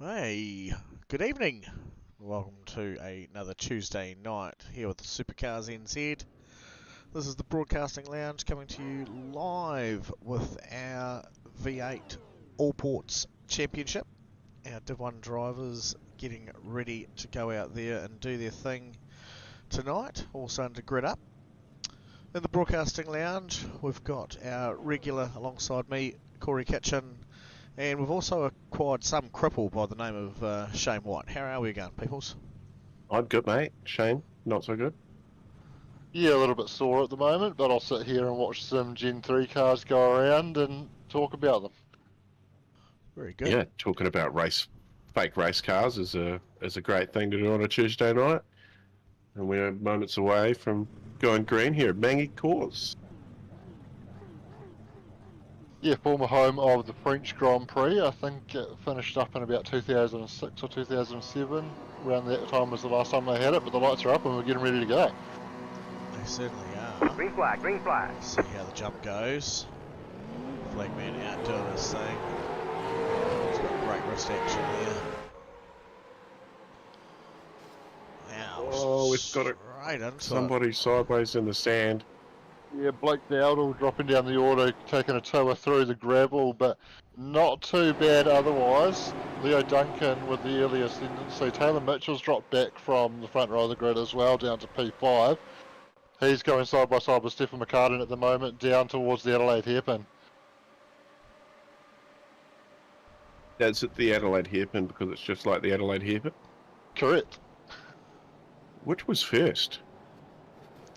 Hey, good evening. Welcome to another Tuesday night here with the SuperCars NZ. This is the Broadcasting Lounge coming to you live with our V8 Allports Championship. Our Div 1 drivers getting ready to go out there and do their thing tonight, all starting to grid up. In the Broadcasting Lounge, we've got our regular alongside me, Corey Kitchen. And we've also acquired some cripple by the name of Shane White. How are we going, peoples? I'm good, mate. Shane, not so good. Yeah, a little bit sore at the moment, but I'll sit here and watch some Gen 3 cars go around and talk about them. Very good. Yeah, talking about fake race cars is a great thing to do on a Tuesday night. And we're moments away from going green here at Magny-Cours. Yeah, former home of the French Grand Prix. I think it finished up in about 2006 or 2007. Around that time was the last time they had it, but the lights are up and we're getting ready to go. They certainly are. Green flag, green flag. Let's see how the jump goes. Flagman out doing his thing. He's got great wrist action there. Wow. Oh, we've got right into somebody sideways in the sand. Yeah, Blake Dowdle dropping down the auto, taking a tour through the gravel, but not too bad otherwise. Leo Duncan with the early ascendancy. Taylor Mitchell's dropped back from the front row of the grid as well, down to P5. He's going side by side with Stephen McCartan at the moment, down towards the Adelaide hairpin. That's at the Adelaide hairpin because it's just like the Adelaide hairpin. Correct. Which was first?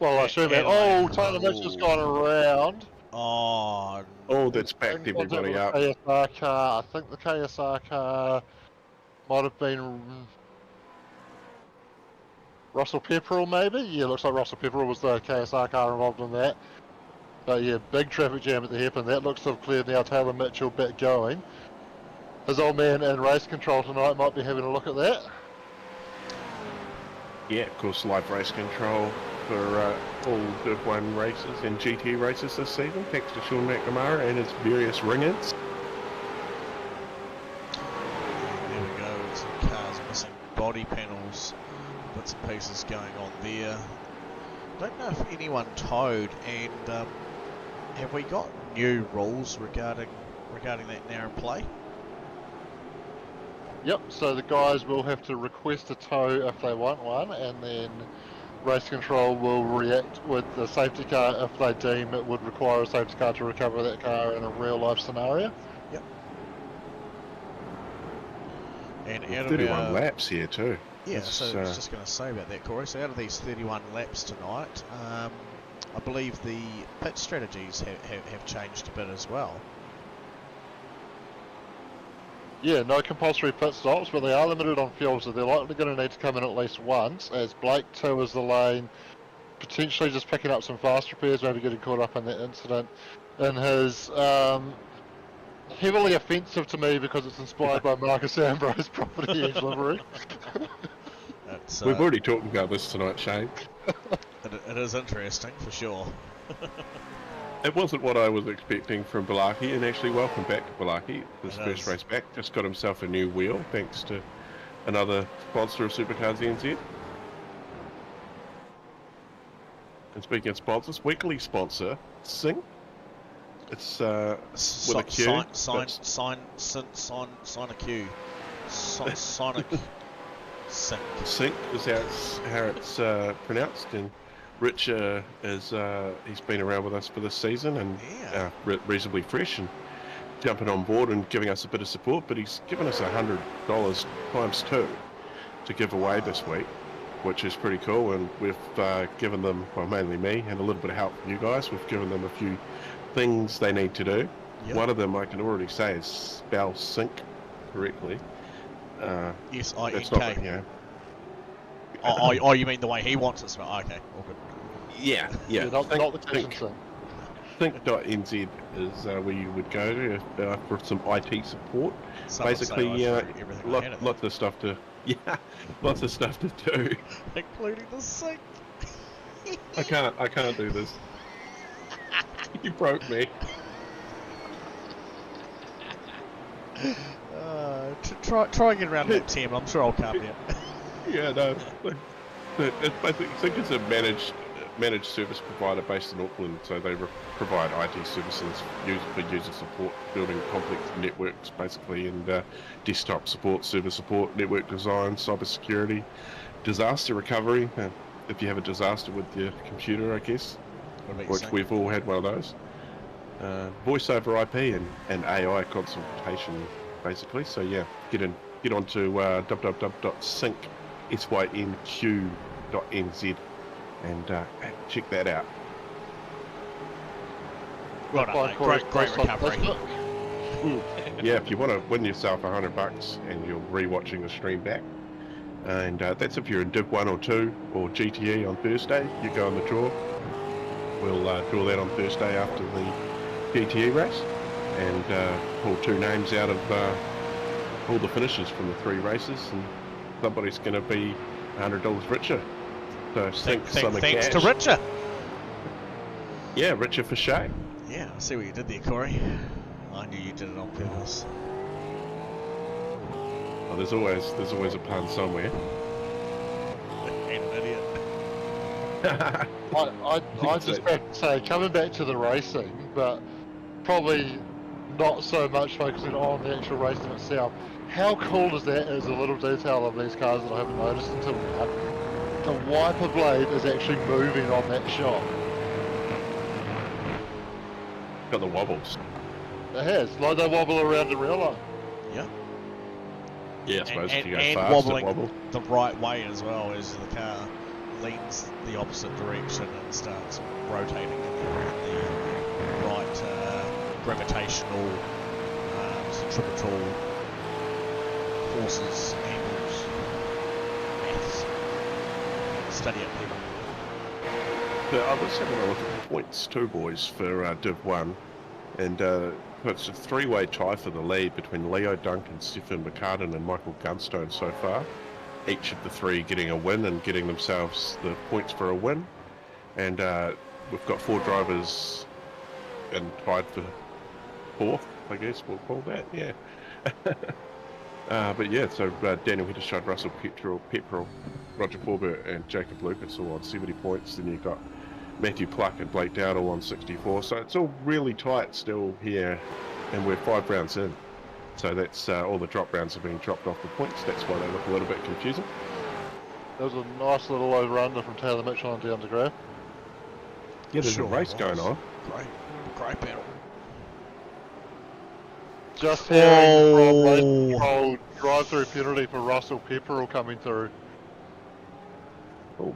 Well, I assume that. Oh, Taylor Mitchell's gone around. Oh, That's backed everybody up. KSR car. I think the KSR car might have been Russell Pepperell, maybe? Yeah, looks like Russell Pepperell was the KSR car involved in that. But yeah, big traffic jam at the hairpin. That looks to have cleared now. Taylor Mitchell back going. His old man in race control tonight might be having a look at that. Yeah, of course, live race control for all Div 1 races and GT races this season, thanks to Sean McNamara and his various ringers. there we go. Some cars missing body panels. Bits and pieces going on there. Don't know if anyone towed, and have we got new rules regarding that narrow play? Yep, so the guys will have to request a tow if they want one, and then race control will react with the safety car if they deem it would require a safety car to recover that car in a real life scenario. Yep. And out of 31 laps here too. Yeah, so I was just going to say about that, Corey. So out of these 31 laps tonight, I believe the pit strategies have changed a bit as well. Yeah, no compulsory pit stops, but they are limited on fuel, so they're likely going to need to come in at least once, as Blake tours the lane, potentially just picking up some fast repairs, maybe getting caught up in that incident in his heavily offensive to me because it's inspired by Marcus Ambrose property edge livery. We've already talked about this tonight, Shane. It is interesting, for sure. It wasn't what I was expecting from Balaki, and actually welcome back to Balaki. His first race back, just got himself a new wheel, thanks to another sponsor of SuperCars NZ. And speaking of sponsors, weekly sponsor, Sing. It's with a Q. Sign a Q. Sonic. Sync is how it's pronounced, and Rich is he's been around with us for this season and reasonably fresh and jumping on board and giving us a bit of support. But he's given us $100 times 2 to give away this week, which is pretty cool. And we've given them, well, mainly me, and a little bit of help from you guys. We've given them a few things they need to do. Yep. One of them I can already say is spell sync correctly. Yes, I-N-K. You know. Oh, you mean the way he wants it spelled? Oh, okay, all good. Yeah. Not the Think.nz is where you would go to for some IT support. Basically, lots of stuff to do, including the sync. I can't do this. You broke me. Try and get around lap 10. I'm sure I'll calm down. Yeah, no. It's basically, Sync is a managed service provider based in Auckland, so they provide IT services for user support, building complex networks, basically, and desktop support, server support, network design, cybersecurity, disaster recovery. If you have a disaster with your computer, I guess, which we've all had one of those. Voice over IP and AI consultation, basically. So yeah, get onto www.sync.nz and check that out. Well done, mate. Great recovery. Yeah, if you want to win yourself $100 and you're rewatching the stream back, and that's if you're in Div 1 or 2 or GTE on Thursday, you go on the draw. We'll draw that on Thursday after the GTE race and pull 2 names out of all the finishes from the 3 races, and somebody's going to be $100 richer. So thanks to Richer. Yeah, Richer for sure. Yeah, I see what you did there, Corey. I knew you did it on purpose. Oh, there's always a pun somewhere. An idiot. I just have to say, coming back to the racing, but probably not so much focusing on the actual racing itself. How cool is that as a little detail of these cars that I haven't noticed until now? The wiper blade is actually moving on that shot. Got the wobbles. It has, like they wobble around the rail line. Yeah. Yeah, I suppose if you go and fast, wobbling it wobble. the right way as well, as the car leans the opposite direction and starts rotating around the right gravitational, centripetal forces, angles, maths. Study it, people. So I was having a look at the points too, boys, for Div 1, and it's a 3-way tie for the lead between Leo Duncan, Stefan McCartan and Michael Gunstone so far. Each of the 3 getting a win and getting themselves the points for a win. And we've got 4 drivers and tied for 4th, I guess we'll call that, yeah. But yeah, so Daniel Hittershide, Russell Petrel, Roger Forbert and Jacob Lucas all on 70 points. Then you've got Matthew Pluck and Blake Dowd all on 64. So it's all really tight still here, and we're 5 rounds in. So that's all the drop rounds are being dropped off the points. That's why they look a little bit confusing. There was a nice little over-under from Taylor Mitchell on down to Graf. Yeah, there's a race going on. Great battle. Just hearing from race control, drive-through penalty for Russell Pepperell coming through. Oh.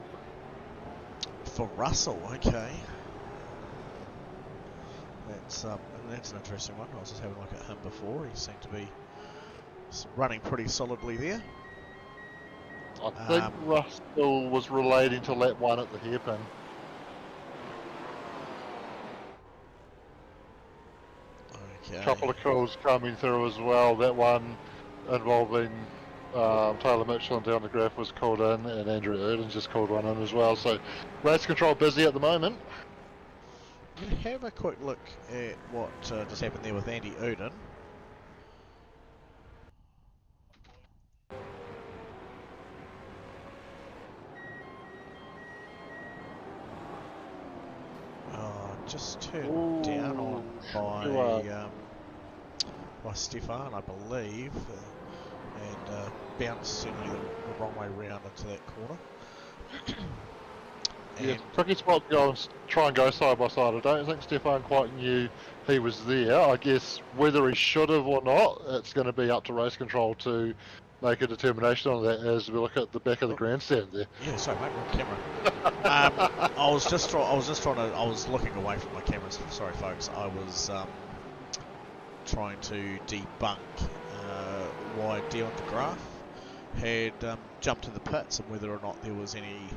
For Russell, okay. That's an interesting one. I was just having a look at him before. He seemed to be running pretty solidly there. I think Russell was relating to lap 1 at the hairpin. Okay. A couple of calls coming through as well. That one involving Taylor Mitchell and down the Graf was called in, and Andrew Erdens just called one in as well. So race control busy at the moment. We'll have a quick look at what just happened there with Andy Uden. Just turned down on by Stefan, I believe, and bounced certainly the wrong way round into that corner. Yeah, it's a tricky spot to go and try and go side by side. I don't think Stefan quite knew he was there. I guess whether he should have or not, it's going to be up to race control to make a determination on that as we look at the back of the grandstand there. Yeah, sorry mate, wrong camera. I was looking away from my cameras. Sorry folks, I was trying to debunk why Dion de Graaf had jumped to the pits and whether or not there was any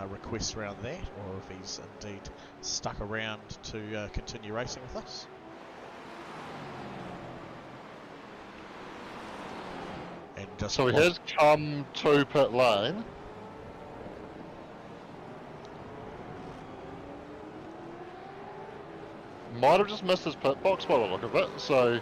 requests around that, or if he's indeed stuck around to continue racing with us. And just so he has come to pit lane. Might have just missed his pit box by the look of it, so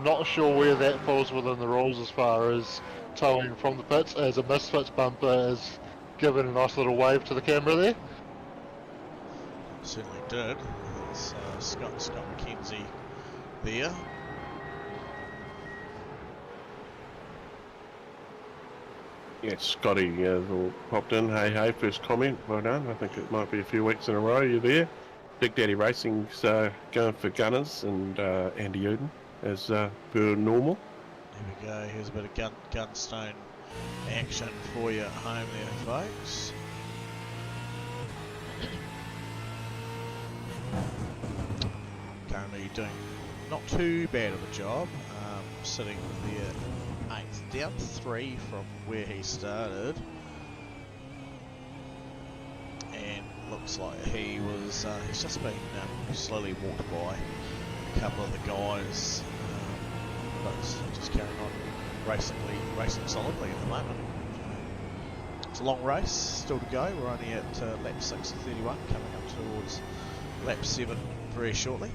Not sure where that falls within the rules as far as towing from the pits, as a misfits bumper is given a nice little wave to the camera there. Certainly did. It's Scott McKenzie there. Yeah, Scotty all popped in. Hey, first comment. Well done. I think it might be a few weeks in a row you're there. Big Daddy Racing's going for Gunners and Andy Uden as per normal. There we go. Here's a bit of Gunstone action for you at home there, folks. Currently doing not too bad of a job. Sitting there 8th, down 3 from where he started. And looks like he was, he's just been slowly walked by a couple of the guys. But just carrying on racing solidly at the moment. It's a long race still to go. We're only at lap 6 of 31, coming up towards lap 7 very shortly.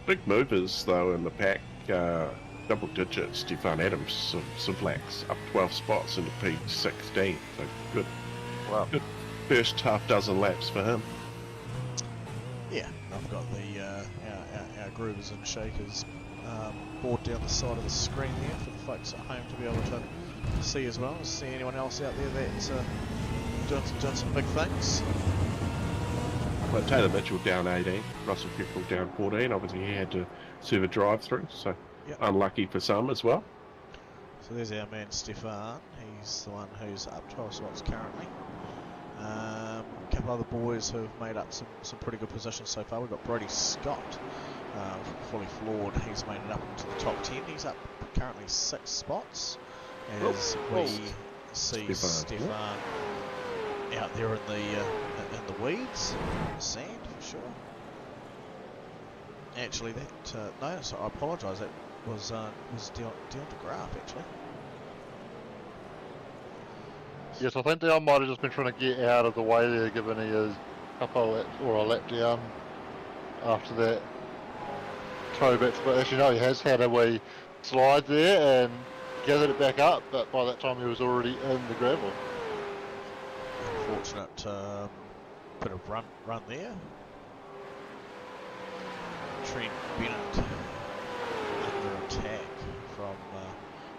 Big movers though in the pack. Double digits. Stefan Adams Savlax up 12 spots into P16. So good. Wow. Good first half dozen laps for him. Yeah, I've got the our groovers and shakers board down the side of the screen there for the folks at home to be able to see as well. See anyone else out there that's doing some big things. Well, Taylor Mitchell down 18, Russell Pepperell down 14. Obviously he had to serve a drive-through, so yep. Unlucky for some as well. So there's our man Stefan. He's the one who's up 12 spots currently. A couple other boys who have made up some pretty good positions so far. We've got Brody Scott, fully floored. He's made it up into the top 10. He's up currently 6 spots as we see Stefan out there in the weeds, in the sand for sure. Actually, that no, sorry, I apologise. That was Dion de Graaf actually. Yes, I think Dion might have just been trying to get out of the way there, given he is a couple laps or a lap down after that toe back. But actually, no, he has had a wee slide there and gathered it back up. But by that time, he was already in the gravel. Unfortunate bit of run there. Trent Bennett under attack from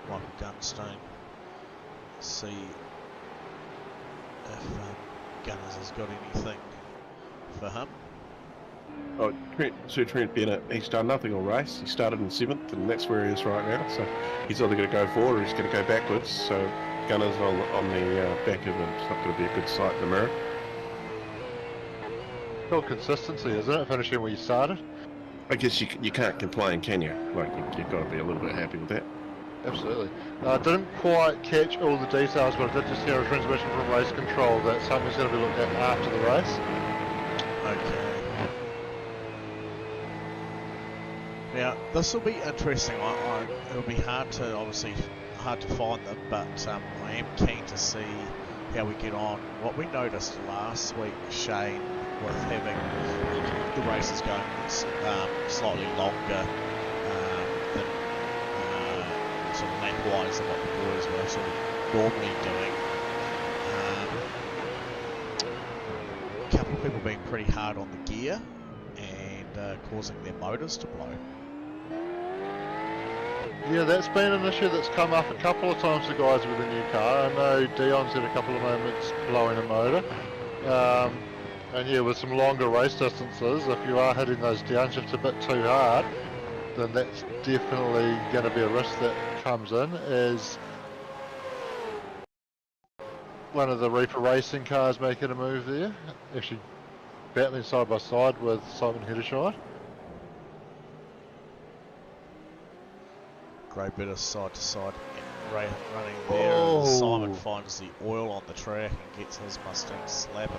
Michael Gunstone. Let's see if Gunners has got anything for him. Oh, Sir Trent Bennett, he's done nothing all race. He started in 7th, and that's where he is right now. So he's either going to go forward or he's going to go backwards. So Gunners on the back of him. It's not going to be a good sight in the mirror. Still consistency, isn't it? Finishing where you started. I guess you can't complain, can you? Like, you've got to be a little bit happy with that. Absolutely. I didn't quite catch all the details, but I did just hear a transmission from race control that something's going to be looked at after the race. Okay. Now, this will be interesting. It'll be hard to find them, but I am keen to see how we get on. What we noticed last week, Shane, with having the races going slightly longer than sort of lap-wise than what the boys were sort of normally doing. A couple of people being pretty hard on the gear and causing their motors to blow. Yeah, that's been an issue that's come up a couple of times for guys with a new car. I know Dion's had a couple of moments blowing a motor. And yeah, with some longer race distances, if you are hitting those downshifts a bit too hard, then that's definitely going to be a risk that comes in. Is one of the Reaper Racing cars making a move there, actually battling side by side with Simon Hedershide. Great bit of side to side running there. Oh. Simon finds the oil on the track and gets his Mustang slapping.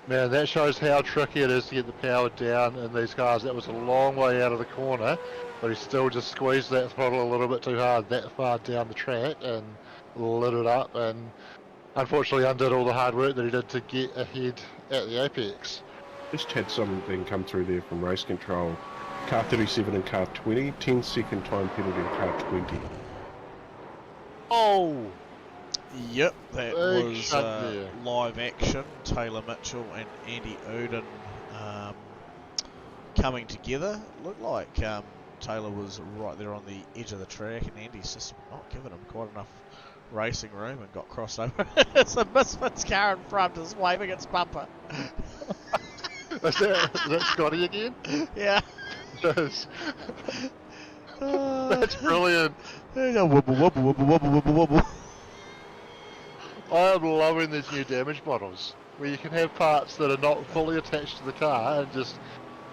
Man, that shows how tricky it is to get the power down in these cars. That was a long way out of the corner, but he still just squeezed that throttle a little bit too hard that far down the track and lit it up, and unfortunately undid all the hard work that he did to get ahead at the apex. Just had something come through there from race control. car 37 and car 20, 10-second time penalty in car 20. Oh! Yep, that Big was shunt there. live action. Taylor Mitchell and Andy Uden coming together. Looked like Taylor was right there on the edge of the track, and Andy's just not giving him quite enough racing room and got crossed over. It's a Misfits car in front, is waving its bumper. Is that Scotty again? Yeah. Yes. That's brilliant. Wobble, wobble, wobble, wobble, wobble, wobble. I am loving these new damage models, where you can have parts that are not fully attached to the car and just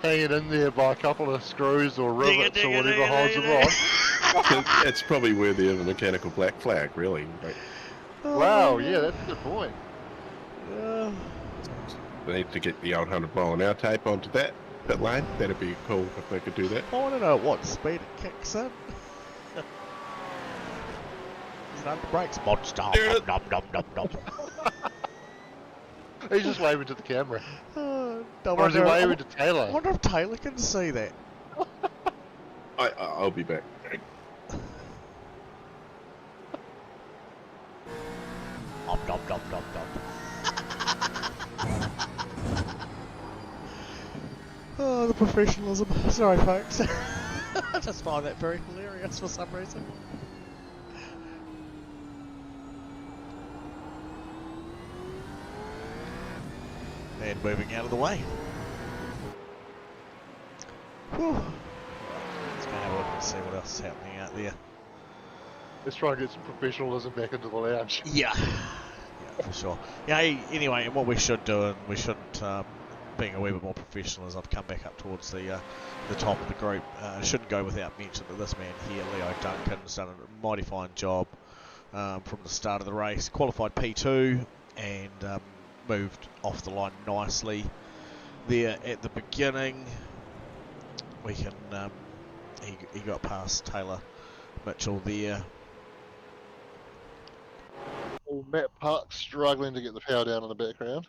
hang it in there by a couple of screws or rivets or whatever holds it on. It's probably worthy of a mechanical black flag, really. Right? Wow, yeah, that's a good point. Yeah. They need to get the old 100-mile-an-hour tape onto that pit lane. That'd be cool if they could do that. I want to know what speed it kicks in. Is it under brakes? Monster. Nom, nom, nom, nom. He's just waving to the camera. Or is he waving to Taylor? I wonder if Taylor can see that. I'll be back. Nom, nom, nom, nom, nom. Oh, the professionalism. Sorry, folks. I just find that very hilarious for some reason. And moving out of the way. Whew. Let's go have a look and see what else is happening out there. Let's try and get some professionalism back into the lounge. Yeah, for sure. Yeah. Anyway, and what we should do, and we shouldn't, being a wee bit more professional, as I've come back up towards the top of the group. Shouldn't go without mention that this man here, Leo Duncan's done a mighty fine job from the start of the race. Qualified P2 and moved off the line nicely there at the beginning. We can he got past Taylor Mitchell there. Oh, Matt Park struggling to get the power down in the background.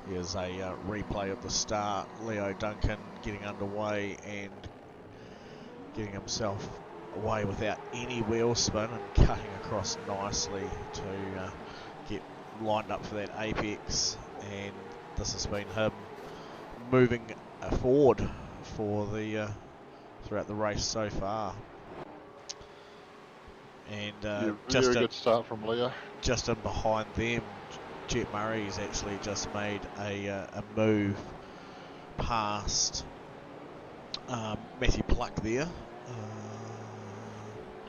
Here's a replay of the start. Leo Duncan getting underway and getting himself away without any wheel spin and cutting across nicely to get lined up for that apex. And this has been him moving forward for the throughout the race so far. And very good start from Leo. Just in behind them, Jet Murray's actually just made a move past Matthew Pluck there.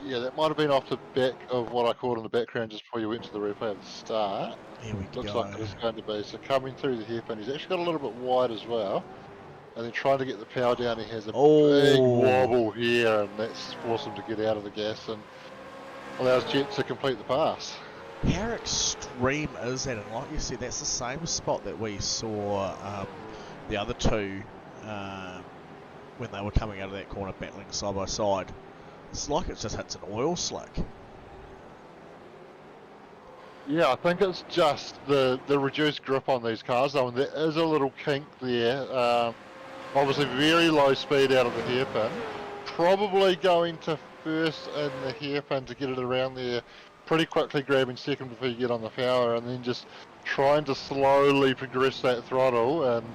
Yeah, that might have been off the back of what I called in the background just before you went to the replay at the start. Here we Looks go. like it is going to be. So coming through the hairpin, he's actually got a little bit wide as well. And then trying to get the power down, he has a big wobble here, and that's forced him to get out of the gas and allows Jet to complete the pass. How extreme is that? And like you said, that's the same spot that we saw the other two when they were coming out of that corner battling side by side. It's like it just hits an oil slick. Yeah, I think it's just the reduced grip on these cars though, and there is a little kink there. Obviously very low speed out of the hairpin. Probably going to first in the hairpin to get it around there, pretty quickly grabbing second before you get on the power, and then just trying to slowly progress that throttle. And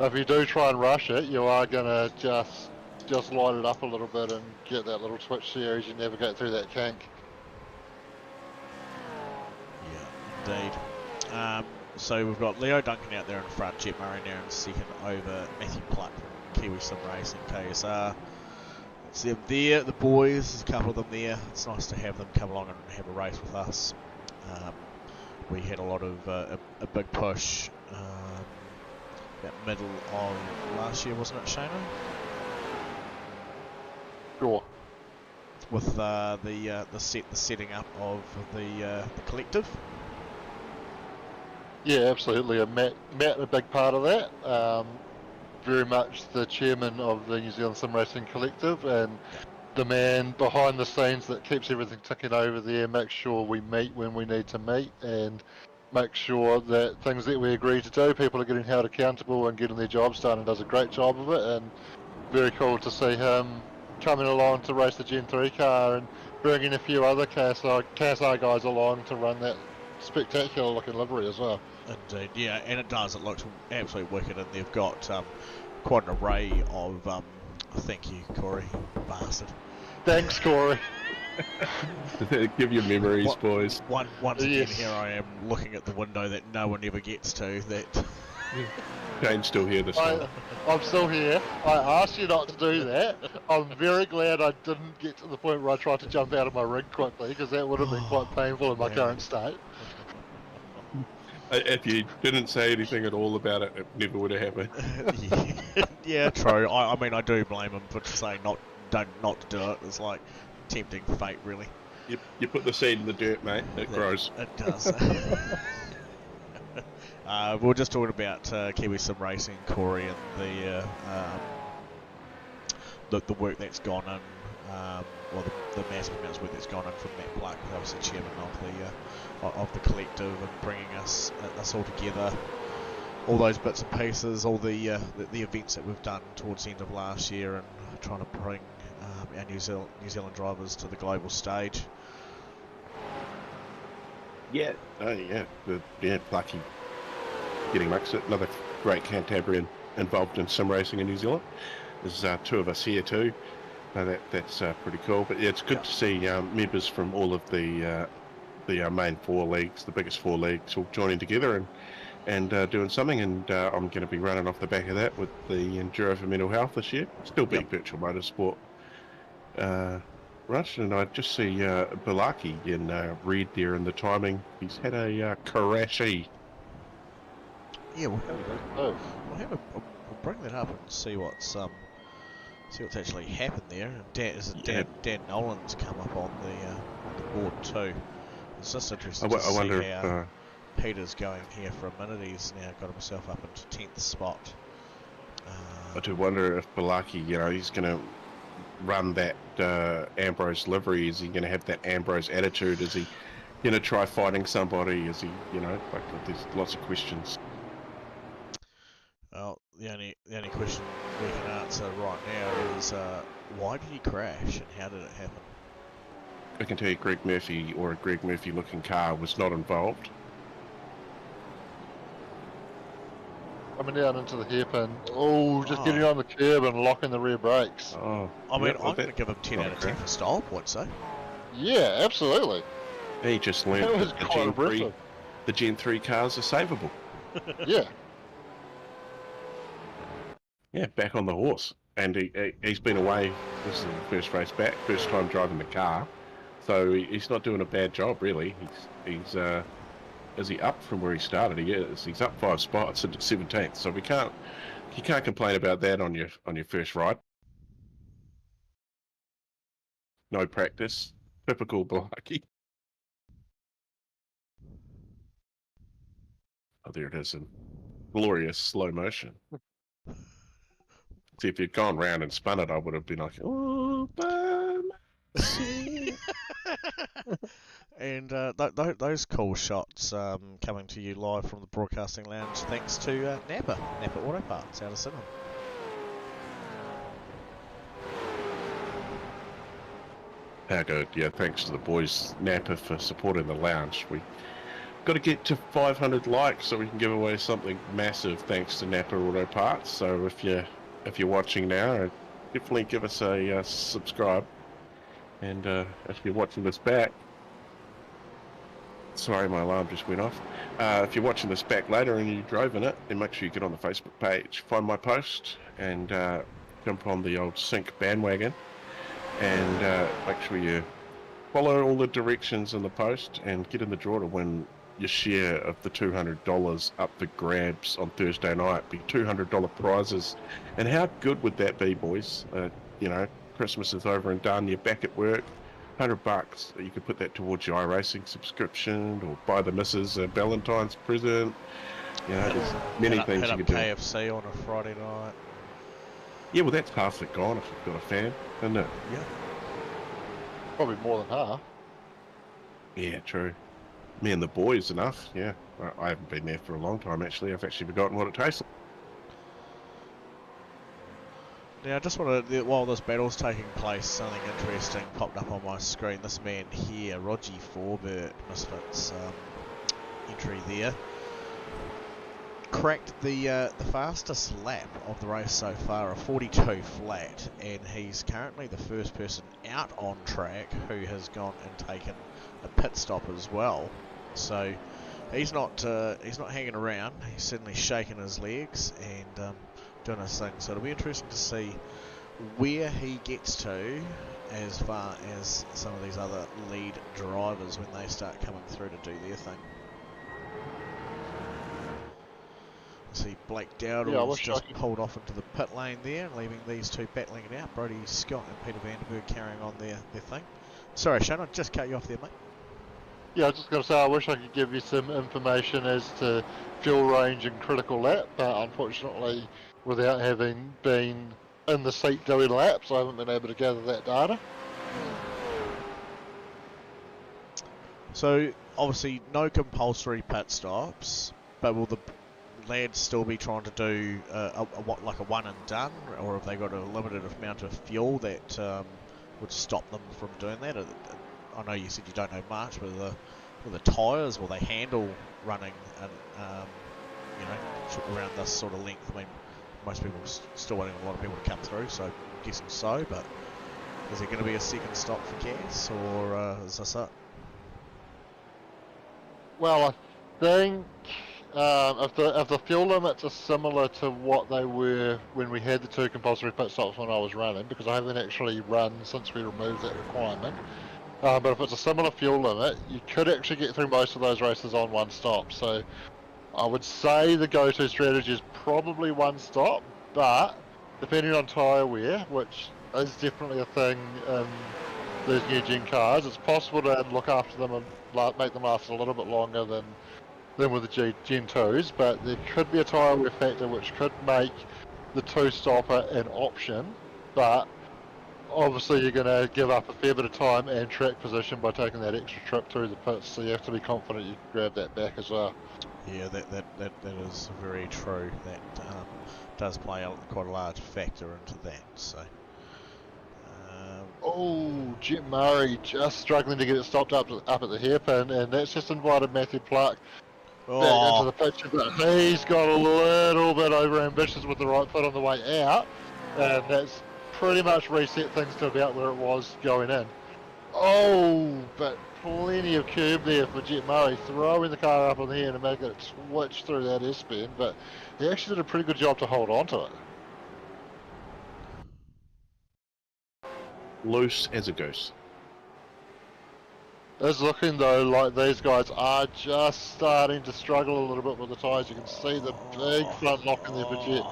if you do try and rush it, you are going to just light it up a little bit and get that little twitch there as you navigate through that kink. Yeah, indeed. So we've got Leo Duncan out there in front, Jet Murray now in second over Matthew Pluck from Kiwi Sim Racing KSR. It's them there, the boys, there's a couple of them there. It's nice to have them come along and have a race with us. We had a lot of a big push that middle of last year, wasn't it, Shano? Sure. With the setting up of the collective. Yeah, absolutely. Matt, a big part of that. Very much the chairman of the New Zealand Sim Racing Collective and the man behind the scenes that keeps everything ticking over there, makes sure we meet when we need to meet, and make sure that things that we agree to do, people are getting held accountable and getting their jobs done, and does a great job of it. And very cool to see him coming along to race the Gen 3 car and bringing a few other KSI guys along to run that spectacular looking livery as well. Indeed, yeah, and it does. It looks absolutely wicked, and they've got quite an array of. Thank you, Corey, bastard. Thanks, Corey. Give you memories, boys. Once again, here I am looking at the window that no one ever gets to. That Jane's still here this time. I'm still here. I asked you not to do that. I'm very glad I didn't get to the point where I tried to jump out of my rig quickly, because that would have been quite painful in my current state. If you didn't say anything at all about it, it never would have happened. yeah, true. I mean, I do blame him for saying not to do it. It's like tempting fate, really. You put the seed in the dirt, mate. It grows. It does. We were just talking about Kiwi Sim Racing, Corey, and the work that's gone in. The massive amounts of work that's gone in from Matt Black, who was the chairman of the collective, and bringing us all together. All those bits and pieces, all the events that we've done towards the end of last year, and trying to bring our New Zealand drivers to the global stage. Yeah, Lucky getting mixed. Another great Cantabrian involved in sim racing in New Zealand. There's two of us here too. That's pretty cool. But yeah, it's good to see members from all of the main four leagues, the biggest four leagues, all joining together and doing something. And I'm going to be running off the back of that with the Enduro for Mental Health this year. Still being virtual motorsport. Rush, and I just see Balaki in red there in the timing. He's had a Karashi. Yeah, we'll bring that up and see what's actually happened there. Dan Nolan's come up on the board too. It's just interesting to see how Peter's going here for a minute. He's now got himself up into 10th spot. I do wonder if Balaki, he's going to run that Ambrose livery. Is he going to have that Ambrose attitude? Is he going to try fighting somebody? Is he, there's lots of questions. Well, the only question we can answer right now is why did he crash and how did it happen? I can tell you Greg Murphy, or a Greg Murphy looking car, was not involved. Coming down into the hairpin. Getting on the curb and locking the rear brakes. I'm going to give him 10 out of 10 for style points, though. Yeah, absolutely. He just learned that the Gen 3 cars are savable. Yeah. Yeah, back on the horse. And he's been away. This is the first race back, first time driving the car. So he's not doing a bad job, really. He's is he up from where he started? He is. He's up 5 spots into 17th. So you can't complain about that on your first ride. No practice. Typical Blakey. Oh, there it is in glorious slow motion. See, if you'd gone round and spun it, I would have been like, oh, And those cool shots coming to you live from the broadcasting lounge, thanks to Napa Auto Parts out of Sydney. How good. Yeah, thanks to the boys, Napa, for supporting the lounge. We got to get to 500 likes so we can give away something massive thanks to Napa Auto Parts. So if you're watching now, definitely give us a subscribe. And if you're watching this back, sorry, my alarm just went off. If you're watching this back later and you drove in it, then make sure you get on the Facebook page, find my post, and jump on the old Sync bandwagon. And make sure you follow all the directions in the post and get in the draw to win your share of the $200 up for grabs on Thursday night. Be $200 prizes. And how good would that be, boys? Christmas is over and done. You're back at work. $100. You could put that towards your iRacing subscription, or buy the missus a Valentine's present. There's many things you could do. KFC on a Friday night. Yeah, well, that's half it gone if you've got a fan, isn't it? Yeah. Probably more than half. Yeah, true. Me and the boys enough, yeah. I haven't been there for a long time, actually. I've actually forgotten what it tastes Now, I just want to, while this battle's taking place, something interesting popped up on my screen. This man here, Roger Forbert, Misfits entry there, cracked the fastest lap of the race so far, a 42 flat, and he's currently the first person out on track who has gone and taken a pit stop as well. So he's not hanging around. He's certainly shaking his legs and doing his thing. So it'll be interesting to see where he gets to as far as some of these other lead drivers when they start coming through to do their thing. See Blake Dowdall's just pulled off into the pit lane there, leaving these two battling it out. Brody Scott and Peter Vanderberg carrying on their thing. Sorry, Shane, I just cut you off there, mate. Yeah, I was just going to say, I wish I could give you some information as to fuel range and critical lap, but unfortunately, without having been in the seat doing laps, I haven't been able to gather that data. So, obviously, no compulsory pit stops, but will the lads still be trying to do like a one and done, or have they got a limited amount of fuel that would stop them from doing that? I know you said you don't know much, but with the tyres, will they handle running and around this sort of length? I mean, most people are still waiting a lot of people to come through, so I'm guessing so. But is there going to be a second stop for gas, or is this it? Well, I think if the fuel limits are similar to what they were when we had the two compulsory pit stops when I was running, because I haven't actually run since we removed that requirement. But if it's a similar fuel limit, you could actually get through most of those races on one stop. So I would say the go-to strategy is probably one stop, but depending on tyre wear, which is definitely a thing in these new gen cars, it's possible to look after them and make them last a little bit longer than with the Gen 2s, but there could be a tyre wear factor which could make the two-stopper an option, but obviously you're going to give up a fair bit of time and track position by taking that extra trip through the pits, so you have to be confident you can grab that back as well. Yeah, that is very true. That does play quite a large factor into that. So. Jet Murray just struggling to get it stopped up at the hairpin, and that's just invited Matthew Clark back into the picture, but he's got a little bit over ambitious with the right foot on the way out, and that's pretty much reset things to about where it was going in. But plenty of curb there for Jet Murray, throwing the car up in the air and making it switch through that S-bend, but he actually did a pretty good job to hold on to it. Loose as a goose. It's looking though like these guys are just starting to struggle a little bit with the tyres. You can see the big front lock in there for Jet.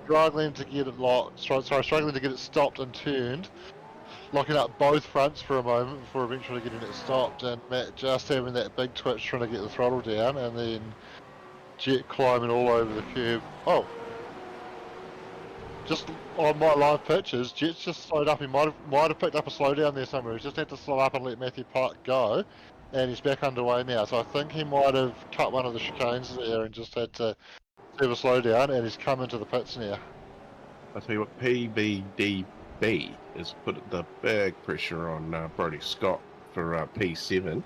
Struggling to get it locked, struggling to get it stopped and turned. Locking up both fronts for a moment before eventually getting it stopped, and Matt just having that big twitch trying to get the throttle down, and then Jet climbing all over the curb. Just on my live pictures, Jet's just slowed up. He might have picked up a slowdown there somewhere. He's just had to slow up and let Matthew Park go, and he's back underway now. So I think he might have cut one of the chicanes there and just had to have a slowdown, and he's come into the pits now. I tell you what, PBDB has put the big pressure on Brody Scott for P7.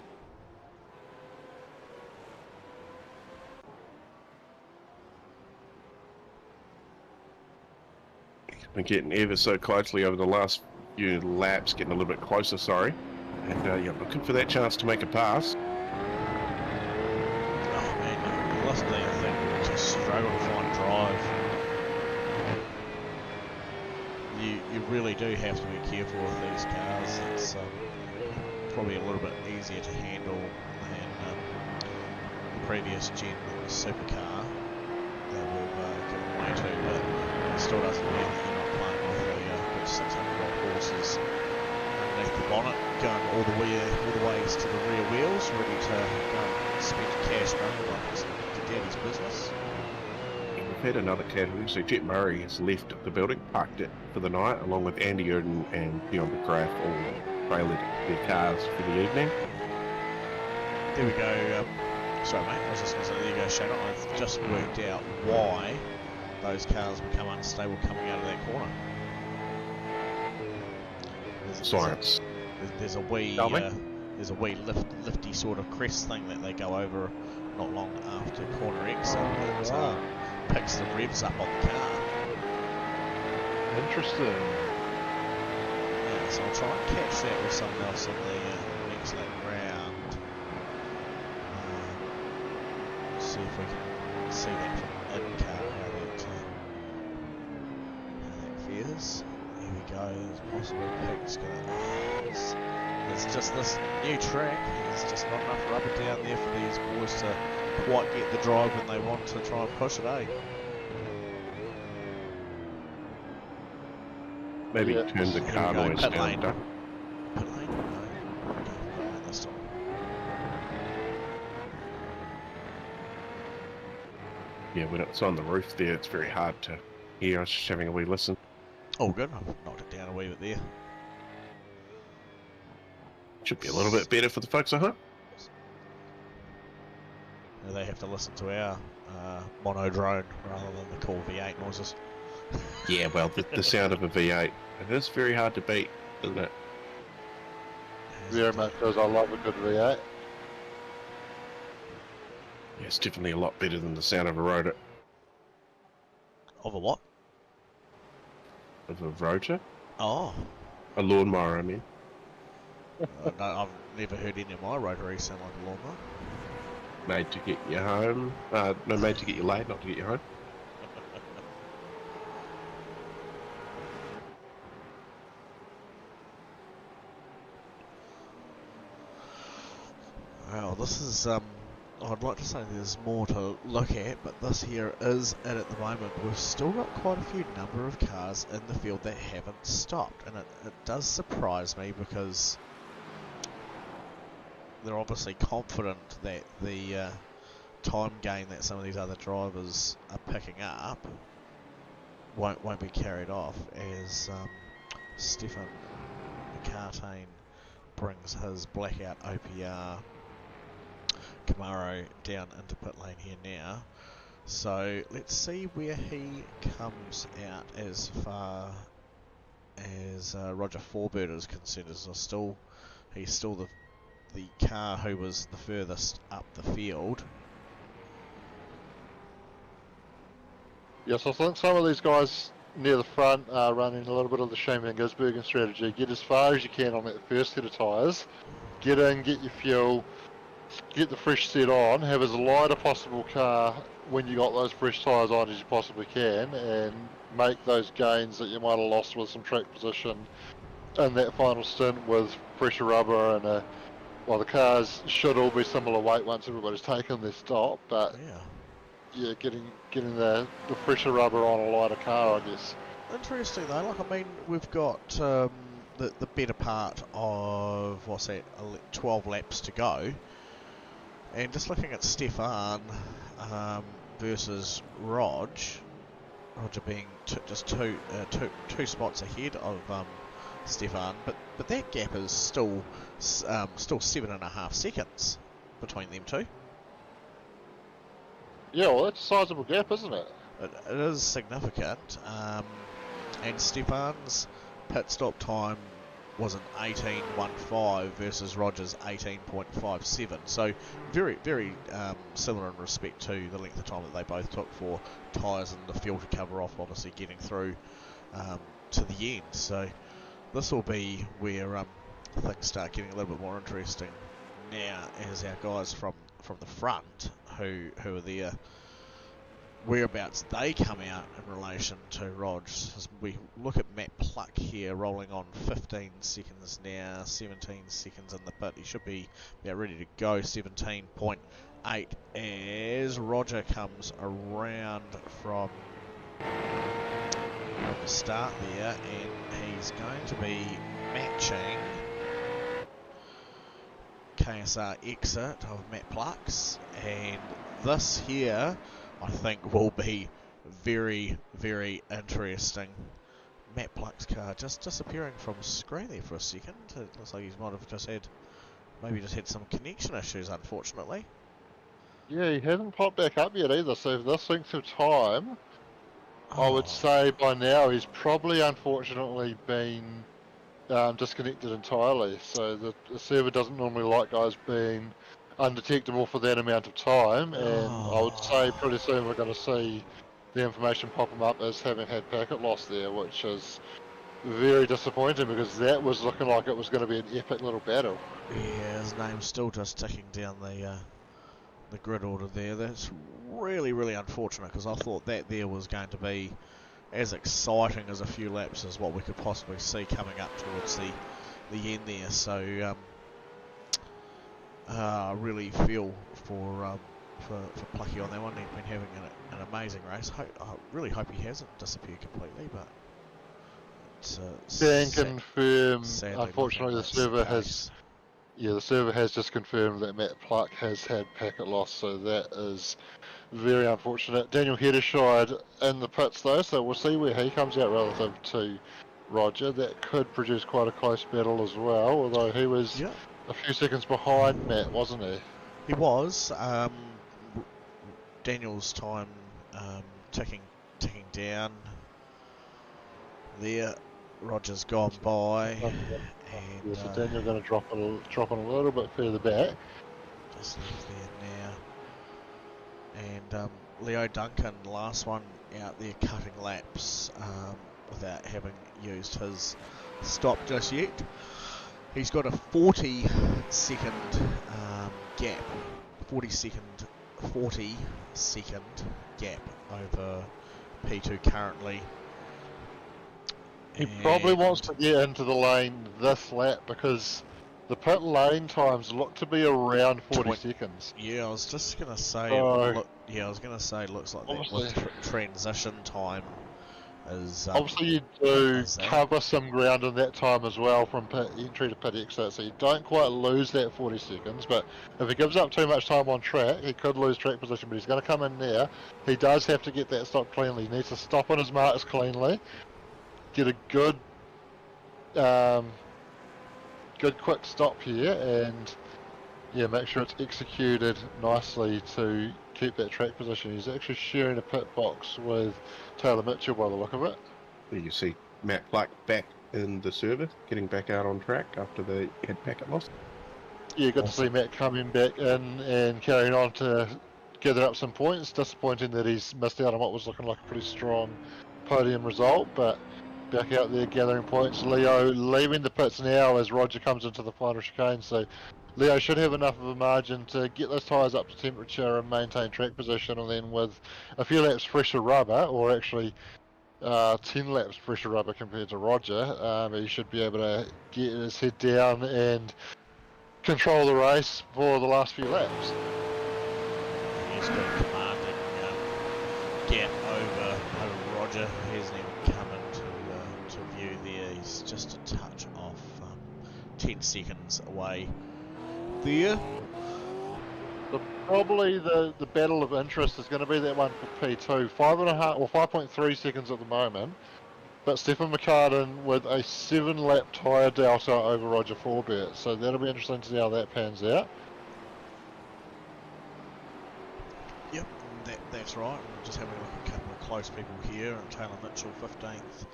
Been getting ever so closely over the last few laps, getting a little bit closer, sorry. And looking for that chance to make a pass. Oh man, you lost there, I think. Just struggle to find drive. You really do have to be careful with these cars. It's probably a little bit easier to handle than the previous gen supercar that we've given way to, but it still doesn't mean that you're not playing with a good 600 horses underneath the bonnet, going all the ways to the rear wheels, ready to go and spend cash money like it's the daddy's business. We've had another casualty, so Jet Murray has left the building, parked it for the night, along with Andy Urden and Dion McGrath, all trailered their cars for the evening. There we go. Sorry mate, I was just going to say, there you go Shane, I've just worked out why those cars become unstable coming out of that corner. Science. There's a wee lifty sort of crest thing that they go over not long after corner exit that picks the revs up on the car. Interesting. Yeah, so I'll try and catch that with someone else on the next lap round. See if we can see that from in-car how that fares. Here we go, there's possible picks it's just this new track, there's just not enough rubber down there for these boys to quite get the drive when they want to try and push it, eh? Maybe turn the car noise pit down. lane. Pit lane? No. Okay, this time. Yeah, when it's on the roof there, it's very hard to hear. I was just having a wee listen. Oh, good. I've knocked it down a wee bit there. Should be a little bit better for the folks at home. They have to listen to our mono drone rather than the cool V8 noises. Yeah, well, the sound of a V8, it is very hard to beat, isn't it? Very much because I love a good V8. Yeah, it's definitely a lot better than the sound of a rotor. Of a what? Of a rotor? Oh. A lawnmower, I mean. No, I've never heard any of my rotaries sound like a lawnmower. Made to get you home. No, made to get you laid, not to get you home. Well, this is, I'd like to say there's more to look at, but this here is it at the moment. We've still got quite a few number of cars in the field that haven't stopped, and it does surprise me because they're obviously confident that the time gain that some of these other drivers are picking up won't be carried off as Stefan McCartane brings his blackout OPR Camaro down into pit lane here now. So let's see where he comes out as far as Roger Forbert is concerned. He's still the car who was the furthest up the field. Yes, I think some of these guys near the front are running a little bit of the Shane Van Gisbergen strategy. Get as far as you can on that first set of tyres. Get in, get your fuel, get the fresh set on, have as light a possible car when you got those fresh tyres on as you possibly can, and make those gains that you might have lost with some track position in that final stint with fresher rubber and well, the cars should all be similar weight once everybody's taken their stop, but yeah, getting the fresher rubber on a lighter car, I guess. Interesting though, like I mean, we've got the better part of 12 laps to go, and just looking at Stefan versus Roger being just two spots ahead of Stefan, but that gap is still 7.5 seconds between them two. Yeah, well, that's a sizable gap, isn't it? It is significant, and Stefan's pit stop time was an 18.15 versus Roger's 18.57. So very, very similar in respect to the length of time that they both took for tyres and the fuel to cover off, obviously getting through to the end. So this will be where things start getting a little bit more interesting now, as our guys from the front who are there, whereabouts they come out in relation to Rog. As we look at Matt Pluck here, rolling on 15 seconds now, 17 seconds in the pit. He should be about ready to go, 17.8 as Roger comes around from the start there, and he's going to be matching KSR exit of Matt Pluck's, and this here I think will be very, very interesting. Matt Pluck's car just disappearing from screen there for a second. It looks like he might have just had some connection issues, unfortunately. Yeah, he hasn't popped back up yet either, so if this length of time, I would say by now he's probably unfortunately been disconnected entirely. So the server doesn't normally like guys being undetectable for that amount of time, and I would say pretty soon we're going to see the information pop them up as having had packet loss there, which is very disappointing because that was looking like it was going to be an epic little battle. Yeah, his name's still just ticking down the grid order there. That's really, really unfortunate because I thought that there was going to be as exciting as a few laps as what we could possibly see coming up towards the end there. So I really feel for Plucky on that one. He's been having an amazing race. I really hope he hasn't disappeared completely, but Can confirm. Unfortunately, the server has just confirmed that Matt Pluck has had packet loss, so that is very unfortunate. Daniel Heddershide in the pits though, so we'll see where he comes out relative to Roger. That could produce quite a close battle as well, although he was a few seconds behind Matt, wasn't he? He was. Daniel's time ticking down there. Roger's gone by, and so Daniel's going to drop in a little bit further back. Just left there now. And Leo Duncan, last one out there cutting laps without having used his stop just yet. He's got a 40 second gap, 40 second gap over P2 currently. He probably wants to get into the lane this lap because the pit lane times look to be around 40 seconds. Yeah, I was just going to say, it looks like that with transition time is... obviously you do cover some ground in that time as well from pit entry to pit exit, so you don't quite lose that 40 seconds, but if he gives up too much time on track, he could lose track position, but he's going to come in there. He does have to get that stop cleanly. He needs to stop on his marks cleanly, get a good quick stop here, and make sure it's executed nicely to keep that track position. He's actually sharing a pit box with Taylor Mitchell by the look of it. There you see Matt Pluck back in the service, getting back out on track after they had packet loss. Yeah, good to see Matt coming back in and carrying on to gather up some points. Disappointing that he's missed out on what was looking like a pretty strong podium result, but back out there gathering points. Leo leaving the pits now as Roger comes into the final chicane, so Leo should have enough of a margin to get those tyres up to temperature and maintain track position, and then with a few laps fresher rubber, or actually 10 laps fresher rubber compared to Roger, he should be able to get his head down and control the race for the last few laps. He's got a commanding gap over Roger. He hasn't even come into view there. He's just a touch off, 10 seconds away there. Probably the battle of interest is going to be that one for P2. 5.3 seconds at the moment, but Stefan McCartan with a 7-lap tyre delta over Roger Forbert, so that'll be interesting to see how that pans out. Yep, that's right. I'm just having a look at a couple of close people here, and Taylor Mitchell 15th,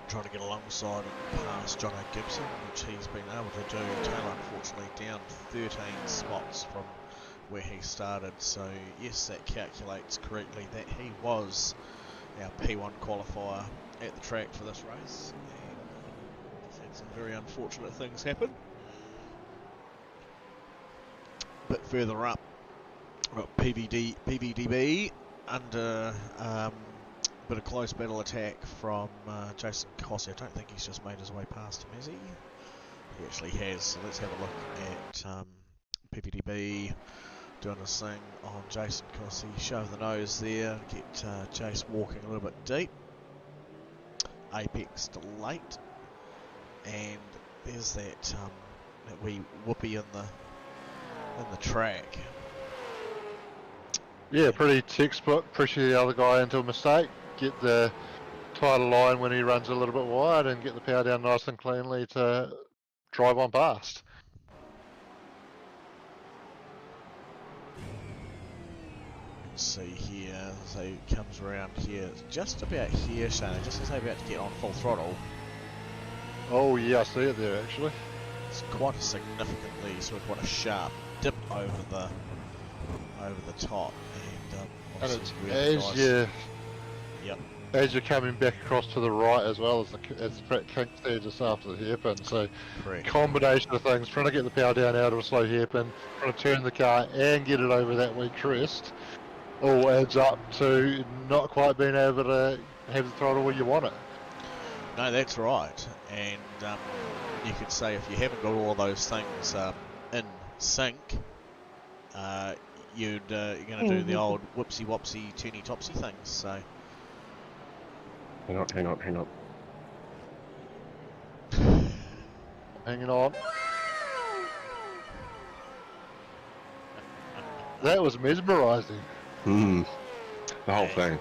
trying to get alongside and past Jono Gibson, which he's been able to do. Taylor unfortunately down 13 spots from where he started, so yes, that calculates correctly that he was our P1 qualifier at the track for this race, and just had some very unfortunate things happen. A bit further up, we've got PVDB under bit of close battle attack from Jason Cossey. I don't think he's just made his way past him, has he? He actually has, so let's have a look at PVDB doing his thing on Jason Cossey. Shove the nose there, get Jace walking a little bit deep. Apex late, and there's that wee whoopee in the track. Yeah, pretty textbook. Pressure the other guy into a mistake. Get the tighter line when he runs a little bit wide, and get the power down nice and cleanly to drive on past. Let's see here, so he comes around here, just about here, Shane, just as they're about to get on full throttle. Oh yeah, I see it there actually. It's quite a significantly sort of quite a sharp dip over the top, and And it's really as nice. you as you're coming back across to the right as well as the track kinks there just after the hairpin. So Correct. combination of things, trying to get the power down out of a slow hairpin, trying to turn the car and get it over that weak crest, all adds up to not quite being able to have the throttle where you want it. No, that's right. And you could say if you haven't got all those things in sync, you're going to do the old whoopsie whoopsie turny topsy things. So Hang on. Hanging on. That was mesmerising. The whole thing.